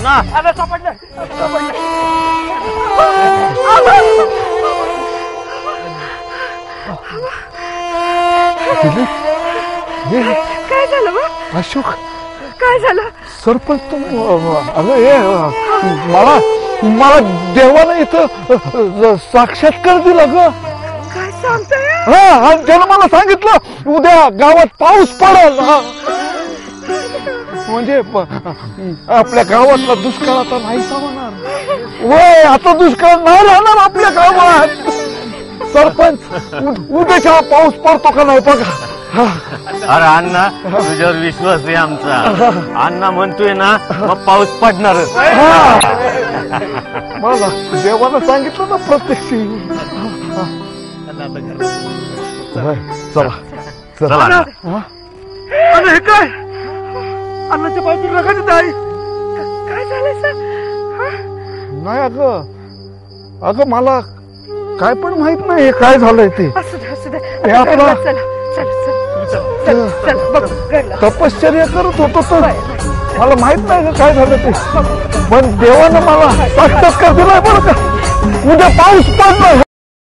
ना अरे सापडलं काय झालं बा? अशोक काय झालं? सरपंच अगं हे मला मला देवानं इथं साक्षात्कार दिला ग. काय सांगताय? हा त्यानं मला सांगितलं उद्या गावात पाऊस पडेल. म्हणजे आपल्या गावातला दुष्काळ आता नाहीसा होणार. वय आता दुष्काळ नाही राहणार आपल्या गावात. सरपंच उद्याच्या पाऊस पडतो का नाही बघा. अरे अण्णा तुझ्यावर विश्वास आहे आमचा. अण्णा म्हणतोय ना मग पाऊस पडणारच. मला देवानं सांगितलं ना प्रत्यक्ष. चला चला अरे हे काय अन्नाच्या पायातून रगत येत आहे. काय झालं सर? नाही अगं अगं मला काय पण माहित नाही हे काय झालंय ते. असू दे असू दे. हे आपलं- चला चल चल चल बघ घरला. तपश्चर्या करत होतो तर मला माहित नाही का काय झालं ते. पण देवानं मला साक्षात्कार दिलाय बरं का. उद्या पाऊस पडणार.